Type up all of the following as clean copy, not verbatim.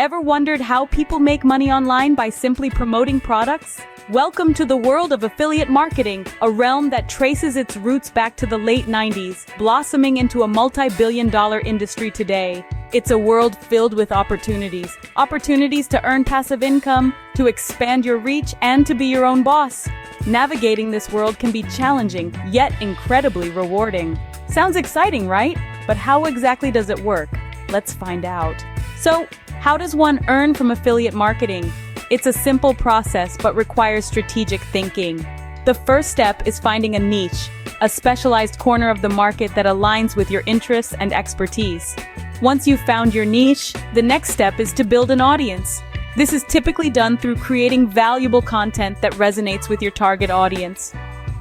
Ever wondered how people make money online by simply promoting products? Welcome to the world of affiliate marketing, a realm that traces its roots back to the late 90s, blossoming into a multi-billion-dollar industry today. It's a world filled with opportunities. Opportunities to earn passive income, to expand your reach, and to be your own boss. Navigating this world can be challenging, yet incredibly rewarding. Sounds exciting, right? But how exactly does it work? Let's find out. So, how does one earn from affiliate marketing? It's a simple process, but requires strategic thinking. The first step is finding a niche, a specialized corner of the market that aligns with your interests and expertise. Once you've found your niche, the next step is to build an audience. This is typically done through creating valuable content that resonates with your target audience.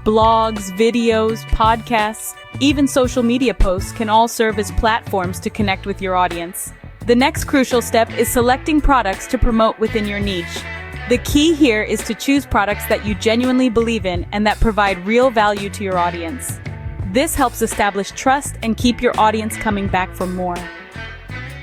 Blogs, videos, podcasts, even social media posts can all serve as platforms to connect with your audience. The next crucial step is selecting products to promote within your niche. The key here is to choose products that you genuinely believe in and that provide real value to your audience. This helps establish trust and keep your audience coming back for more.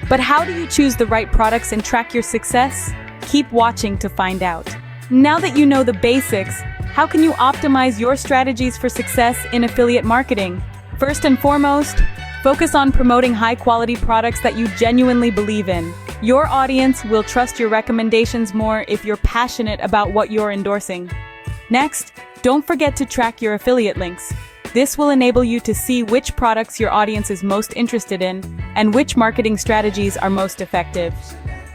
But how do you choose the right products and track your success? Keep watching to find out. Now that you know the basics, how can you optimize your strategies for success in affiliate marketing? First and foremost, focus on promoting high-quality products that you genuinely believe in. Your audience will trust your recommendations more if you're passionate about what you're endorsing. Next, don't forget to track your affiliate links. This will enable you to see which products your audience is most interested in and which marketing strategies are most effective.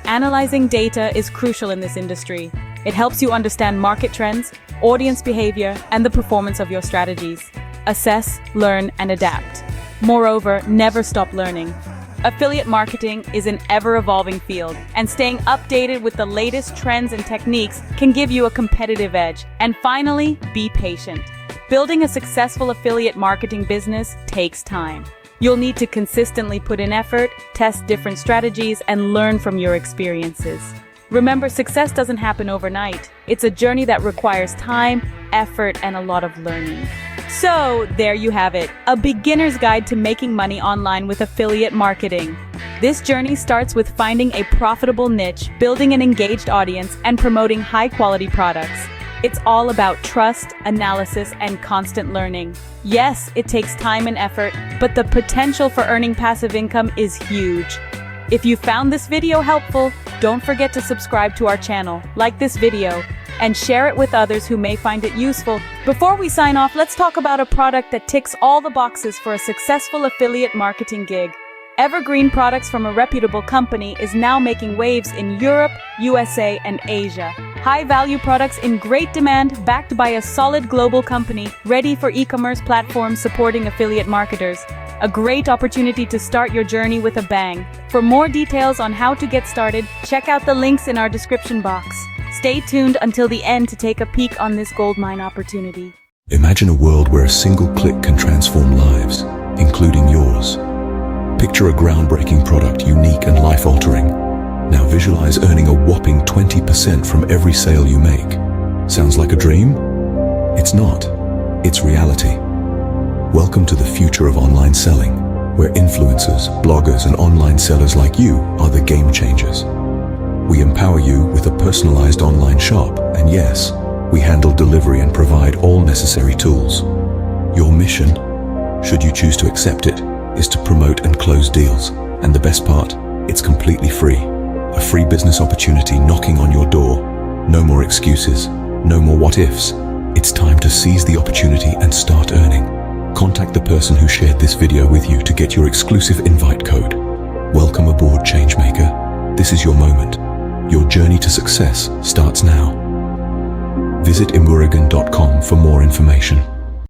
Analyzing data is crucial in this industry. It helps you understand market trends, audience behavior, and the performance of your strategies. Assess, learn, and adapt. Moreover, never stop learning. Affiliate marketing is an ever-evolving field, and staying updated with the latest trends and techniques can give you a competitive edge. And finally, be patient. Building a successful affiliate marketing business takes time. You'll need to consistently put in effort, test different strategies, and learn from your experiences. Remember, success doesn't happen overnight. It's a journey that requires time, effort, and a lot of learning. So, there you have it, a beginner's guide to making money online with affiliate marketing. This journey starts with finding a profitable niche, building an engaged audience, and promoting high-quality products. It's all about trust, analysis, and constant learning. Yes, it takes time and effort, but the potential for earning passive income is huge. If you found this video helpful, don't forget to subscribe to our channel, like this video, and share it with others who may find it useful. Before we sign off, let's talk about a product that ticks all the boxes for a successful affiliate marketing gig. Evergreen Products from a reputable company is now making waves in Europe, USA, and Asia. High-value products in great demand, backed by a solid global company, ready for e-commerce platforms supporting affiliate marketers. A great opportunity to start your journey with a bang. For more details on how to get started, check out the links in our description box. Stay tuned until the end to take a peek on this goldmine opportunity. Imagine a world where a single click can transform lives, including yours. Picture a groundbreaking product, unique and life-altering. Now visualize earning a whopping 20% from every sale you make. Sounds like a dream? It's not. It's reality. Welcome to the future of online selling, where influencers, bloggers, and online sellers like you are the game changers. We empower you with a personalized online shop, and yes, we handle delivery and provide all necessary tools. Your mission, should you choose to accept it, is to promote and close deals. And the best part, it's completely free. A free business opportunity knocking on your door. No more excuses, no more what ifs. It's time to seize the opportunity and start earning. Contact the person who shared this video with you to get your exclusive invite code. Welcome aboard, Changemaker. This is your moment. Your journey to success starts now. Visit ImuRegen.com for more information.